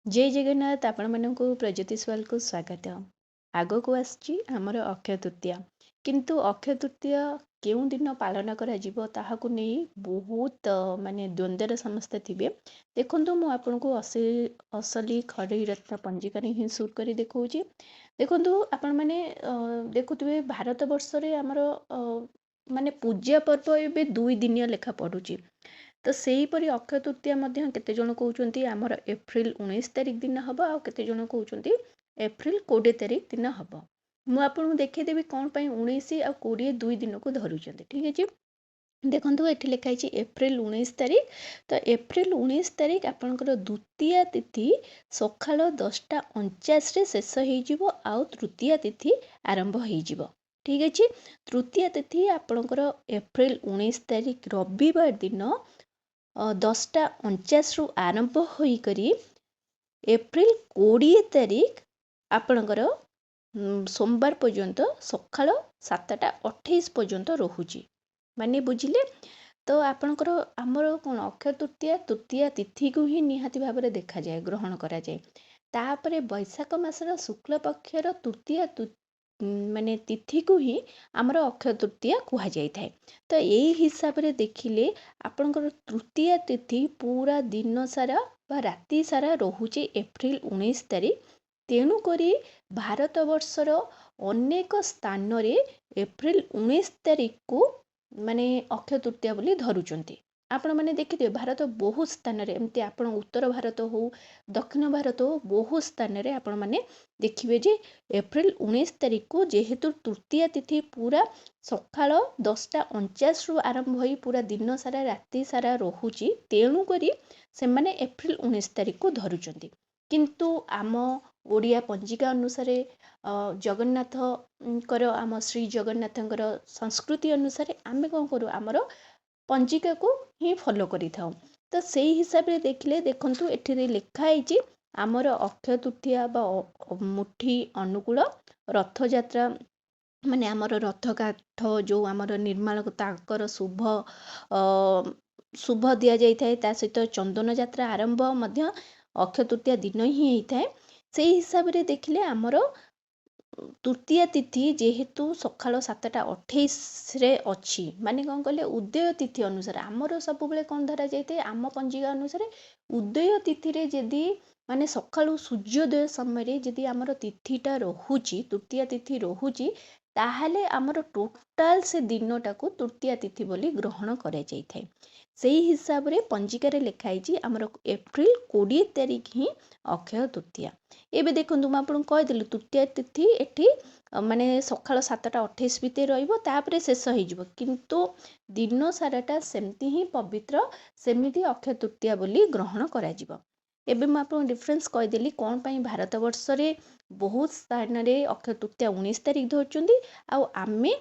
जय जगन्नाथ आपण मानक प्रज्योतिषवाल को स्वागत। आग को आसची आमर अक्षय तृतीया किंतु अक्षय तृतीया केउ दिन पालन करा जीवो ताहाकु नै बहुत माने द्वंद्वर समस्ते थिबे। देखंतु मु आपन को असली खड़ी रत्न पंजिका रे ही शूट करी देखौची। देखंतु आपण माने देखुतबे भारत वर्ष रे हमर माने पूज्य पर्व एबे 2 दिनिया लेखा पडुची। तो सेहीपरि अक्षय तृतीया मध्य केते जण कहउचंती आमर एप्रिल 19 तारिख दिन हबो आ केते जण कहउचंती एप्रिल 20 तारिख दिन हबो। मु आपन देखैदेबी कोन पई 19 आ 20 दुई दिन को धरुचंती। ठीक अछि। देखंतु एठी लिखा है एप्रिल 19 तारिख। तो एप्रिल 19 तारिख आपनकर द्वितीय तिथि सकाळ 10:49 रे शेष होई जिवो आ तृतीय तिथि आरंभ होई जिवो। ठीक अछि। तृतीय तिथि आपनकर एप्रिल 19 तारिख रविवार दिन 10:49 रु आरंभ होईकरी एप्रिल 20 तारिख आपणकर सोमवार पर्यंत सकाळ 7:28 पर्यंत रहुची। माने बुझिले। तो आपणकर आमर कोन अक्षय तृतीया तृतीय तिथि को ही निहाती भाबरे देखा जाए ग्रहण करा जाए। तापरे वैशाख मासर शुक्ल पक्षर तृतीय माने तिथि को ही आमर अक्षय तृतीया कुहा जाई थाए। तो यही हिसाब रे देखिले आपनकर तृतीय तिथि पूरा दिन सारा बा राति सारा रहुचे एप्रिल 19 तारिख। तेणु करी भारत वर्षर अनेक स्थान रे एप्रिल 19 तारिख को माने अक्षय तृतीया बोली धरुचंती। आपण माने देखिथिबे भारत बहुत स्थान रे एमती आपण उत्तर भारत हो दक्षिण भारत हो बहुत स्थान रे आपण माने देखिबे जे एप्रिल 19 तारिख को जेहेतु तृतीय तिथि पूरा सकाळ 10:49 रु आरंभ होई पूरा दिन सारा राति सारा रहुची। तेणु करी से माने एप्रिल 19 तारिख को धरुचंती। किंतु आम ओडिया पंजिका अनुसार जगन्नाथ आम श्री जगन्नाथंकर संस्कृति अनुसार आमे कौन करू आमर पंजिका को ही फॉलो करी थाउ। तो सेही हिसाब रे देखिले देखंतु एठी लिखा है आमर अक्षय तृतीया बा मुठी अनुकूल रथ यात्रा माने आमर रथ काठ जो आमर निर्माण ताकर शुभ शुभ दिया जाई थाए। ता सहित चंदन यात्रा आरंभ मध्य अक्षय तृतीया दिन ही होता है। से हिसाब रे देखिले आमर तृतीय तिथि जेहेतु सकाळ 7:28 रे अछि माने कौन कहले उदय तिथि अनुसार आमर सब बेले कौन धरा जाइते आम पंजिका अनुसार उदय तिथि रे जदि माने सकाळु सूर्योदय समय रे जदि आमर तिथिटा रहुची तृतीय तिथि रहुची ताहाले आमर टोटाल से दिनटा को तृतीय तिथि बोली ग्रहण करे जाई थाए। सेही हिसाब रे पंजिका रे लिखा है आमर एप्रिल 20 तारिख ही अक्षय तृतीया। एबे देखंतु म आपन कहि देलु तृतीय तिथि एठी माने सकाळ 7:28 भितर रहिबो तापरे शेष होई जिवो। किंतु दिन साराटा सेमती ही पवित्र सेमिति अक्षय तृतीया बोली ग्रहण करा जिवो। एबे म आपन डिफरेंस कहि देली कोन पई भारत वर्ष रे बहुत स्थान रे अक्षय तृतीया 19 तारिख धरचुंदी आ आमे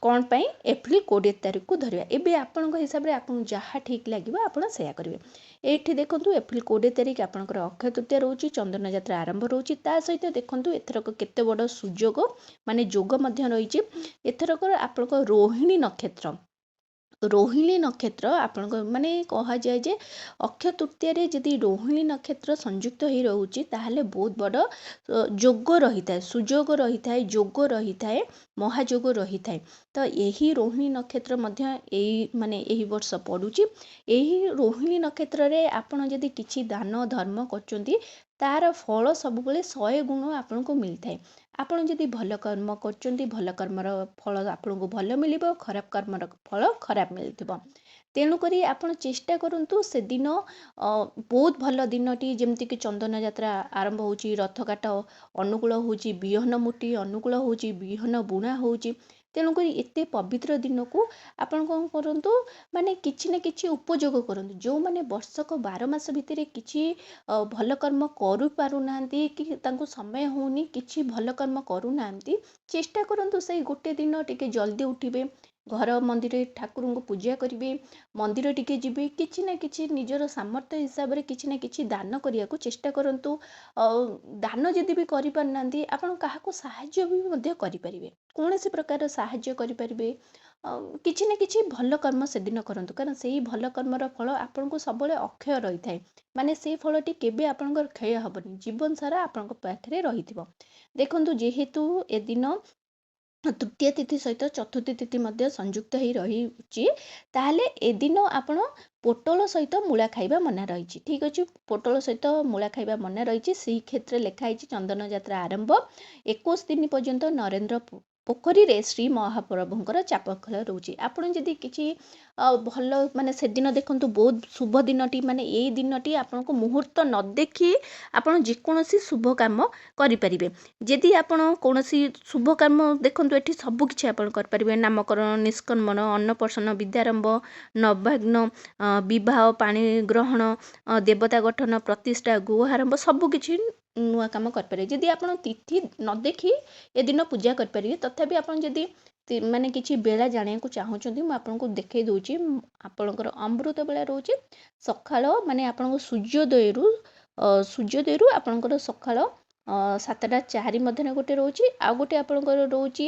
कौन पाई एप्रिल 20 तारिख को धरिया। एबे आपन हिसाब रे आपन जहाँ ठीक लगे आपन सेया करेंगे। एठी देखंतु एप्रिल 20 तारिख आपनकर अक्षय तृतीया रोची चंदन यात्रा आरंभ रोची। ता सहित देखंतु एथरक केते बड़ सुजोग माने जोग मध्य रहिची। एथरक आपनकर रोहिणी नक्षत्र रोहिणी नक्षत्र आपन माने कहा जाए जे अक्षय तृतीया रे यदि रोहिणी नक्षत्र संयुक्त हो रोचे ताहले बहुत बड़ जोग रही थाए सुजोग रही थाए जोग रही थाए महाजोग रही थाए। तो यही रोहिणी नक्षत्र मध्य एही माने एही वर्ष पड़ुची। एही रोहिणी नक्षत्र रे आपण यदि किछि दान धर्म करचंती तार फल सब बेले 100 गुण आपन को मिलता है। आपण जदि भल कर्म करचंती भल कर्मर फल आपन को भल मिलिबो खराब कर्मर फल खराब मिलथिबो। तेणु करी आपण चेष्टा करंतु से दिन बहुत भल दिनटी जेमति कि चंदन यात्रा आरंभ होची रथ काट अनुकूल होची बिहन मुठी अनुकूल होची बिहन बुणा होची। तेणु करी एते पवित्र दिन को आपण कौन करंतु माने किछि न किछि उपयोग करंतु। जो माने वर्षक 12 मास भितरे किछि भल कर्म करू पारु नांती कि तांको समय होनी किछि भल कर्म करू नांती चेष्टा करंतु से गोटे दिन टिके जल्दी उठिबे घर मंदिर ठाकुर को पूजा करेंगे मंदिर टिके जीवे किछि ना किछि निजर सामर्थ्य हिसाब रे किछि ना किछि दान करिया को चेष्टा करंतु। दान जदि भी करि पारनांती आपण काहाको सहाय्य भी मध्य करि परिबे कौन से प्रकार सहाय्य करि परिबे। କିଛି ନା କିଛି ଭଲ କର୍ମ ସେଦିନ କରନ୍ତୁ, କାରଣ ସେଇ ଭଲ କର୍ମର ଫଳ ଆପଣଙ୍କୁ ସବୁବେଳେ ଅକ୍ଷୟ ରହିଥାଏ। ମାନେ ସେଇ ଫଳଟି କେବେ ଆପଣଙ୍କର କ୍ଷୟ ହେବନି, ଜୀବନ ସାରା ଆପଣଙ୍କ ପାଖରେ ରହିଥିବ। ଦେଖନ୍ତୁ, ଯେହେତୁ ଏଦିନ ତୃତୀୟ ତିଥି ସହିତ ଚତୁର୍ଥୀ ତିଥି ମଧ୍ୟ ସଂଯୁକ୍ତ ହେଇ ରହିଛି, ତାହେଲେ ଏଦିନ ଆପଣ ପୋଟଳ ସହିତ ମୂଳା ଖାଇବା ମନା ରହିଛି। ଠିକ୍ ଅଛି, ପୋଟଳ ସହିତ ମୂଳା ଖାଇବା ମନା ରହିଛି। ସେହି କ୍ଷେତ୍ରରେ ଲେଖା ହେଇଛି ଚନ୍ଦନ ଯାତ୍ରା ଆରମ୍ଭ 21 ଦିନ ପର୍ଯ୍ୟନ୍ତ ନରେନ୍ଦ୍ର ପୋଖରୀରେ ଶ୍ରୀ ମହାପ୍ରଭୁଙ୍କର ଚାପ ଖେଳ ରହୁଛି। ଆପଣ ଯଦି କିଛି ଭଲ ମାନେ ସେଦିନ ଦେଖନ୍ତୁ, ବହୁତ ଶୁଭ ଦିନଟି, ମାନେ ଏଇ ଦିନଟି ଆପଣଙ୍କୁ ମୁହୂର୍ତ୍ତ ନ ଦେଖି ଆପଣ ଯେକୌଣସି ଶୁଭ କାମ କରିପାରିବେ। ଯଦି ଆପଣ କୌଣସି ଶୁଭ କାମ ଦେଖନ୍ତୁ, ଏଠି ସବୁ କିଛି ଆପଣ କରିପାରିବେ। ନାମକରଣ, ନିଷ୍କର୍ମଣ, ଅନ୍ନପ୍ରସନ୍ନ, ବିଦ୍ୟାରମ୍ଭ, ନବାଗ୍ନ, ବିବାହ, ପାଣି ଗ୍ରହଣ, ଦେବତା ଗଠନ, ପ୍ରତିଷ୍ଠା, ଗୃହ ଆରମ୍ଭ, ସବୁକିଛି ନୂଆ କାମ କରିପାରିବେ। ଯଦି ଆପଣ ତିଥି ନ ଦେଖି ଏଦିନ ପୂଜା କରିପାରିବେ। ତଥାପି ଆପଣ ଯଦି ମାନେ କିଛି ବେଳା ଜାଣିବାକୁ ଚାହୁଁଛନ୍ତି, ମୁଁ ଆପଣଙ୍କୁ ଦେଖାଇ ଦେଉଛି। ଆପଣଙ୍କର ଅମୃତ ବେଳା ରହୁଛି ସକାଳ, ମାନେ ଆପଣଙ୍କ ସୂର୍ଯ୍ୟୋଦୟରୁ ଆପଣଙ୍କର ସକାଳ 7ଟା 4 ମଧ୍ୟରେ ଗୋଟେ ରହୁଛି। ଆଉ ଗୋଟେ ଆପଣଙ୍କର ରହୁଛି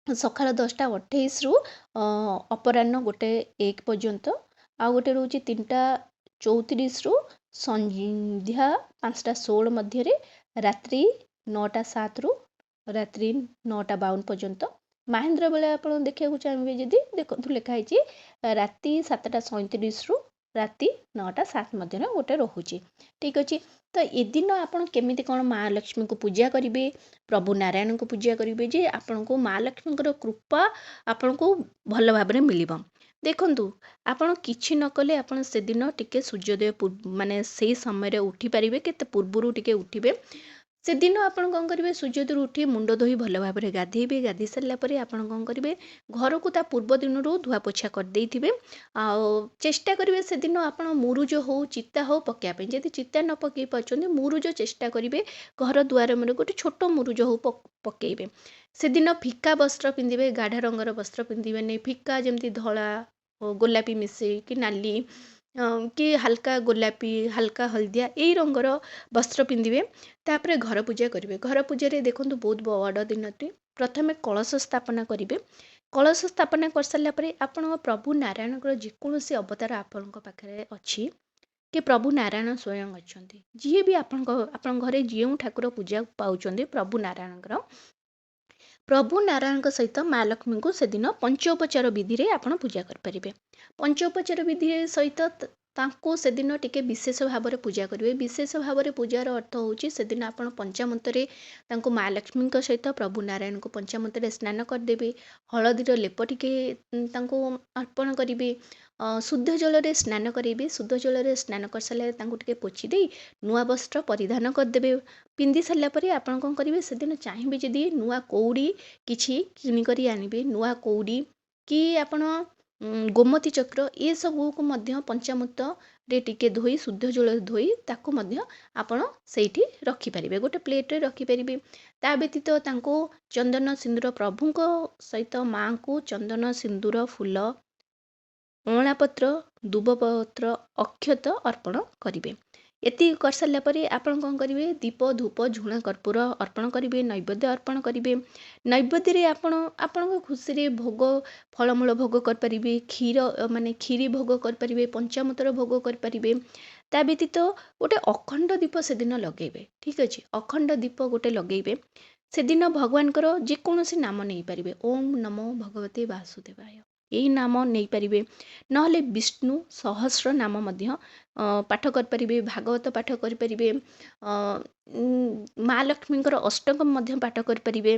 ସକାଳ 10ଟା 28ରୁ ଅପରାହ୍ନ 1 ପର୍ଯ୍ୟନ୍ତ। ଆଉ ଗୋଟେ ରହୁଛି 3ଟା 34ରୁ ସନ୍ଧ୍ୟା 5ଟା 16 ମଧ୍ୟରେ। ରାତ୍ରି 9ଟା 7ରୁ ରାତ୍ରି 9ଟା 52 ପର୍ଯ୍ୟନ୍ତ। ମାହେନ୍ଦ୍ର ବେଳେ ଆପଣ ଦେଖିବାକୁ ଚାହିଁବେ ଯଦି ଦେଖନ୍ତୁ, ଲେଖା ହେଇଛି ରାତି 7ଟା 37ରୁ ରାତି 9ଟା 7 ମଧ୍ୟରେ ଗୋଟେ ରହୁଛି। ଠିକ୍ ଅଛି, ତ ଏଦିନ ଆପଣ କେମିତି କ'ଣ ମା ଲକ୍ଷ୍ମୀଙ୍କୁ ପୂଜା କରିବେ, ପ୍ରଭୁ ନାରାୟଣଙ୍କୁ ପୂଜା କରିବେ, ଯେ ଆପଣଙ୍କୁ ମା ଲକ୍ଷ୍ମୀଙ୍କର କୃପା ଆପଣଙ୍କୁ ଭଲ ଭାବରେ ମିଳିବ। ଦେଖନ୍ତୁ, ଆପଣ କିଛି ନ କଲେ ଆପଣ ସେଦିନ ଟିକେ ସୂର୍ଯ୍ୟୋଦୟ ମାନେ ସେଇ ସମୟରେ ଉଠିପାରିବେ, କେତେ ପୂର୍ବରୁ ଟିକେ ଉଠିବେ। ସେଦିନ ଆପଣ କ'ଣ କରିବେ, ସୂର୍ଯ୍ୟୋଦୟରୁ ଉଠି ମୁଣ୍ଡ ଧୋଇ ଭଲ ଭାବରେ ଗାଧେଇବେ। ଗାଧେଇ ସାରିଲା ପରେ ଆପଣ କ'ଣ କରିବେ, ଘରକୁ ତା ପୂର୍ବ ଦିନରୁ ଧୁଆ ପୋଛା କରିଦେଇଥିବେ। ଆଉ ଚେଷ୍ଟା କରିବେ ସେଦିନ ଆପଣ ମୁରୁଜ ହଉ, ଚିତା ହଉ ପକାଇବା ପାଇଁ। ଯଦି ଚିତା ନ ପକାଇ ପାରୁଛନ୍ତି, ମୁରୁଜ ଚେଷ୍ଟା କରିବେ ଘର ଦୁଆର ମୁହଁରେ ଗୋଟେ ଛୋଟ ମୁରୁଜ ହଉ ପକାଇବେ। ସେଦିନ ଫିକା ବସ୍ତ୍ର ପିନ୍ଧିବେ, ଗାଢ଼ ରଙ୍ଗର ବସ୍ତ୍ର ପିନ୍ଧିବେନି। ଫିକା ଯେମିତି ଧଳା, ଗୋଲାପୀ ମିଶେଇ କି ନାଲି, କି ହାଲକା ଗୋଲାପୀ, ହାଲକା ହଳଦିଆ, ଏଇ ରଙ୍ଗର ବସ୍ତ୍ର ପିନ୍ଧିବେ। ତାପରେ ଘର ପୂଜା କରିବେ। ଘର ପୂଜାରେ ଦେଖନ୍ତୁ, ବହୁତ ବଡ଼ ଦିନଟି। ପ୍ରଥମେ କଳସ ସ୍ଥାପନା କରିବେ। କଳସ ସ୍ଥାପନା କରିସାରିଲା ପରେ ଆପଣଙ୍କ ପ୍ରଭୁ ନାରାୟଣଙ୍କର ଯେକୌଣସି ଅବତାର ଆପଣଙ୍କ ପାଖରେ ଅଛି, କି ପ୍ରଭୁ ନାରାୟଣ ସ୍ୱୟଂ ଅଛନ୍ତି, ଯିଏ ବି ଆପଣଙ୍କ ଘରେ ଯେଉଁ ଠାକୁର ପୂଜା ପାଉଛନ୍ତି ପ୍ରଭୁ ନାରାୟଣଙ୍କ ସହିତ ମା ଲକ୍ଷ୍ମୀଙ୍କୁ ସେଦିନ ପଞ୍ଚୋପଚାର ବିଧିରେ ଆପଣ ପୂଜା କରିପାରିବେ। ପଞ୍ଚୋପଚାର ବିଧି ସହିତ ତାଙ୍କୁ ସେଦିନ ଟିକେ ବିଶେଷ ଭାବରେ ପୂଜା କରିବେ। ବିଶେଷ ଭାବରେ ପୂଜାର ଅର୍ଥ ହେଉଛି, ସେଦିନ ଆପଣ ପଞ୍ଚାମୃତରେ ତାଙ୍କୁ ମା ଲକ୍ଷ୍ମୀଙ୍କ ସହିତ ପ୍ରଭୁ ନାରାୟଣଙ୍କୁ ପଞ୍ଚାମୃତରେ ସ୍ନାନ କରିଦେବେ। ହଳଦୀର ଲେପ ଟିକେ ତାଙ୍କୁ ଅର୍ପଣ କରିବେ। ଶୁଦ୍ଧ ଜଳରେ ସ୍ନାନ କରିବେ। ଶୁଦ୍ଧ ଜଳରେ ସ୍ନାନ କରିସାରିଲା ତାଙ୍କୁ ଟିକେ ପୋଛି ଦେଇ ନୂଆ ବସ୍ତ୍ର ପରିଧାନ କରିଦେବେ। ପିନ୍ଧି ସାରିଲା ପରେ ଆପଣ କ'ଣ କରିବେ, ସେଦିନ ଚାହିଁବେ ଯଦି ନୂଆ କଉଡ଼ି କିଛି କିଣିକରି ଆଣିବେ। ନୂଆ କଉଡ଼ି କି ଆପଣ ଗୋମତୀ ଚକ୍ର, ଏସବୁକୁ ମଧ୍ୟ ପଞ୍ଚାମୃତରେ ଟିକେ ଧୋଇ, ଶୁଦ୍ଧ ଜଳରେ ଧୋଇ, ତାକୁ ମଧ୍ୟ ଆପଣ ସେଇଠି ରଖିପାରିବେ, ଗୋଟେ ପ୍ଲେଟ୍ରେ ରଖିପାରିବେ। ତା ବ୍ୟତୀତ ତାଙ୍କୁ ଚନ୍ଦନ ସିନ୍ଦୁର, ପ୍ରଭୁଙ୍କ ସହିତ ମାଙ୍କୁ ଚନ୍ଦନ ସିନ୍ଦୁର, ଫୁଲ, ଅଁଳା ପତ୍ର, ଦୁବପତ୍ର, ଅକ୍ଷତ ଅର୍ପଣ କରିବେ। ଏତିକି କରିସାରିଲା ପରେ ଆପଣ କ'ଣ କରିବେ, ଦୀପ, ଧୂପ, ଝୁଣା, କର୍ପୂର ଅର୍ପଣ କରିବେ। ନୈବେଦ୍ୟ ଅର୍ପଣ କରିବେ। ନୈବେଦ୍ୟରେ ଆପଣଙ୍କ ଖୁସିରେ ଭୋଗ, ଫଳମୂଳ ଭୋଗ କରିପାରିବେ। କ୍ଷୀରି ଭୋଗ କରିପାରିବେ। ପଞ୍ଚାମୃତର ଭୋଗ କରିପାରିବେ। ତା ବ୍ୟତୀତ ଗୋଟେ ଅଖଣ୍ଡ ଦୀପ ସେଦିନ ଲଗାଇବେ। ଠିକ୍ ଅଛି, ଅଖଣ୍ଡ ଦୀପ ଗୋଟେ ଲଗାଇବେ। ସେଦିନ ଭଗବାନଙ୍କର ଯେକୌଣସି ନାମ ନେଇପାରିବେ। ଓମ୍ ନମୋ ଭଗବତେ ବାସୁଦେବାୟ, ଏଇ ନାମ ନେଇପାରିବେ। ନହେଲେ ବିଷ୍ଣୁ ସହସ୍ର ନାମ ମଧ୍ୟ ପାଠ କରିପାରିବେ। ଭାଗବତ ପାଠ କରିପାରିବେ। ମା ଲକ୍ଷ୍ମୀଙ୍କର ଅଷ୍ଟକମ୍ ମଧ୍ୟ ପାଠ କରିପାରିବେ।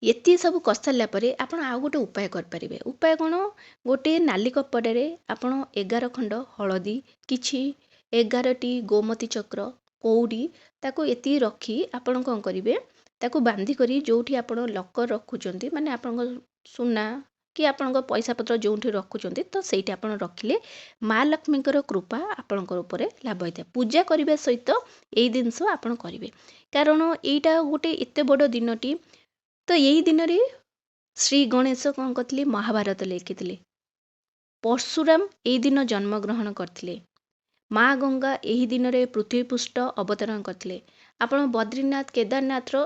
ଏତିକି ସବୁ କରିସାରିଲା ପରେ ଆପଣ ଆଉ ଗୋଟେ ଉପାୟ କରିପାରିବେ। ଉପାୟ କ'ଣ, ଗୋଟେ ନାଲି କପଡ଼ାରେ ଆପଣ 11 ଖଣ୍ଡ ହଳଦୀ, କିଛି 11ଟି ଗୋମତୀ ଚକ୍ର, କଉଡ଼ି, ତାକୁ ଏତିକି ରଖି ଆପଣ କ'ଣ କରିବେ, ତାକୁ ବାନ୍ଧିକରି ଯେଉଁଠି ଆପଣ ଲକର୍ ରଖୁଛନ୍ତି, ମାନେ ଆପଣଙ୍କ ସୁନା କି ଆପଣଙ୍କ ପଇସା ପତ୍ର ଯେଉଁଠି ରଖୁଛନ୍ତି, ତ ସେଇଠି ଆପଣ ରଖିଲେ ମା ଲକ୍ଷ୍ମୀଙ୍କର କୃପା ଆପଣଙ୍କ ଉପରେ ଲାଭ ହୋଇଥାଏ। ପୂଜା କରିବା ସହିତ ଏଇ ଜିନିଷ ଆପଣ କରିବେ, କାରଣ ଏଇଟା ଗୋଟେ ଏତେ ବଡ଼ ଦିନଟି। ତ ଏଇ ଦିନରେ ଶ୍ରୀ ଗଣେଶ କ'ଣ କରିଥିଲେ, ମହାଭାରତ ଲେଖିଥିଲେ। ପରଶୁରାମ ଏଇ ଦିନ ଜନ୍ମଗ୍ରହଣ କରିଥିଲେ। ମା ଗଙ୍ଗା ଏହି ଦିନରେ ପୃଥିବୀପୃଷ୍ଠ ଅବତରଣ କରିଥିଲେ। ଆପଣ ବଦ୍ରୀନାଥ, କେଦାରନାଥର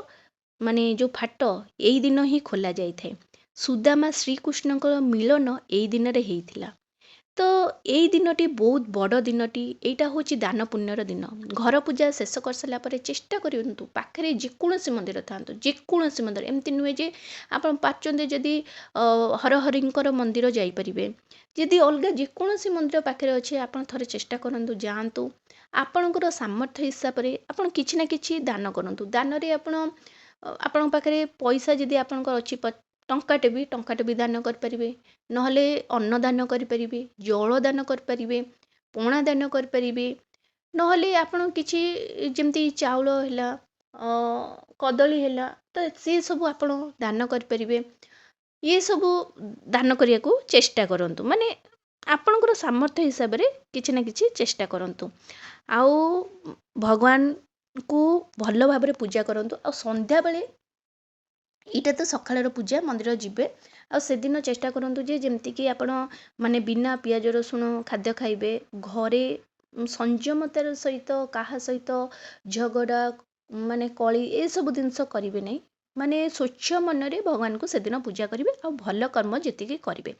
ମାନେ ଯେଉଁ ଫାଟ ଏଇ ଦିନ ହିଁ ଖୋଲା ଯାଇଥାଏ। ସୁଦାମା ଶ୍ରୀକୃଷ୍ଣଙ୍କର ମିଳନ ଏଇ ଦିନରେ ହେଇଥିଲା। ତ ଏଇ ଦିନଟି ବହୁତ ବଡ଼ ଦିନଟି। ଏଇଟା ହେଉଛି ଦାନ ପୁଣ୍ୟର ଦିନ। ଘର ପୂଜା ଶେଷ କରିସାରିଲା ପରେ ଚେଷ୍ଟା କରନ୍ତୁ ପାଖରେ ଯେକୌଣସି ମନ୍ଦିର ଥାନ୍ତୁ, ଯେକୌଣସି ମନ୍ଦିର, ଏମିତି ନୁହେଁ ଯେ ଆପଣ ପାରୁଛନ୍ତି ଯଦି ହରହରିଙ୍କର ମନ୍ଦିର ଯାଇପାରିବେ, ଯଦି ଅଲଗା ଯେକୌଣସି ମନ୍ଦିର ପାଖରେ ଅଛି ଆପଣ ଥରେ ଚେଷ୍ଟା କରନ୍ତୁ, ଯାଆନ୍ତୁ। ଆପଣଙ୍କର ସାମର୍ଥ୍ୟ ହିସାବରେ ଆପଣ କିଛି ନା କିଛି ଦାନ କରନ୍ତୁ। ଦାନରେ ଆପଣଙ୍କ ପାଖରେ ପଇସା ଯଦି ଆପଣଙ୍କର ଅଛି, ଟଙ୍କାଟେ ବି ଦାନ କରିପାରିବେ, ନହେଲେ ଅନ୍ନ ଦାନ କରିପାରିବେ, ଜଳ ଦାନ କରିପାରିବେ, ପଣା ଦାନ କରିପାରିବେ, ନହେଲେ ଆପଣ କିଛି ଯେମିତି ଚାଉଳ ହେଲା, କଦଳୀ ହେଲା, ତ ସେସବୁ ଆପଣ ଦାନ କରିପାରିବେ। ସବୁ ଦାନ କରିବାକୁ ଚେଷ୍ଟା କରନ୍ତୁ, ମାନେ ଆପଣଙ୍କର ସାମର୍ଥ୍ୟ ହିସାବରେ କିଛି ନା କିଛି ଚେଷ୍ଟା କରନ୍ତୁ। ଆଉ ଭଗବାନଙ୍କୁ ଭଲ ଭାବରେ ପୂଜା କରନ୍ତୁ। ଆଉ ସନ୍ଧ୍ୟାବେଳେ, ଏଇଟା ତ ସକାଳର ପୂଜା, ମନ୍ଦିର ଯିବେ, ଆଉ ସେଦିନ ଚେଷ୍ଟା କରନ୍ତୁ ଯେ ଯେମିତିକି ଆପଣ ମାନେ ବିନା ପିଆଜ ରସୁଣ ଖାଦ୍ୟ ଖାଇବେ। ଘରେ ସଂଯମତାର ସହିତ କାହା ସହିତ ଝଗଡ଼ା, ମାନେ କଳି, ଏସବୁ ଜିନିଷ କରିବେ ନାହିଁ। ମାନେ ସ୍ୱଚ୍ଛ ମନରେ ଭଗବାନଙ୍କୁ ସେଦିନ ପୂଜା କରିବେ, ଆଉ ଭଲ କର୍ମ ଯେତିକି କରିବେ।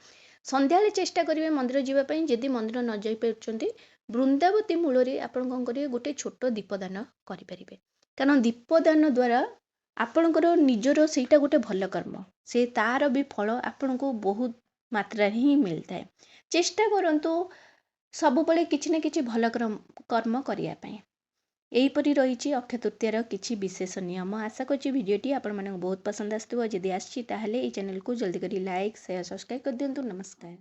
ସନ୍ଧ୍ୟାବେଳେ ଚେଷ୍ଟା କରିବେ ମନ୍ଦିର ଯିବା ପାଇଁ। ଯଦି ମନ୍ଦିର ନ ଯାଇପାରୁଛନ୍ତି, ବୃନ୍ଦାବତୀ ମୂଳରେ ଆପଣ କ'ଣ କରିବେ, ଗୋଟେ ଛୋଟ ଦୀପଦାନ କରିପାରିବେ। କାରଣ ଦୀପଦାନ ଦ୍ୱାରା ଆପଣଙ୍କର ନିଜର ସେଇଟା ଗୋଟେ ଭଲ କର୍ମ, ସେ ତାର ବି ଫଳ ଆପଣଙ୍କୁ ବହୁତ ମାତ୍ରାରେ ହିଁ ମିଳିଥାଏ। ଚେଷ୍ଟା କରନ୍ତୁ ସବୁବେଳେ କିଛି ନା କିଛି ଭଲ କର୍ମ କରିବା ପାଇଁ। ଏହିପରି ରହିଛି ଅକ୍ଷୟ ତୃତୀୟାର କିଛି ବିଶେଷ ନିୟମ। ଆଶା କରୁଛି ଭିଡ଼ିଓଟି ଆପଣମାନଙ୍କୁ ବହୁତ ପସନ୍ଦ ଆସିଥିବ। ଯଦି ଆସିଛି ତାହେଲେ ଏହି ଚ୍ୟାନେଲକୁ ଜଲ୍ଦି କରି ଲାଇକ୍, ସେୟାର, ସବସ୍କ୍ରାଇବ୍ କରିଦିଅନ୍ତୁ। ନମସ୍କାର।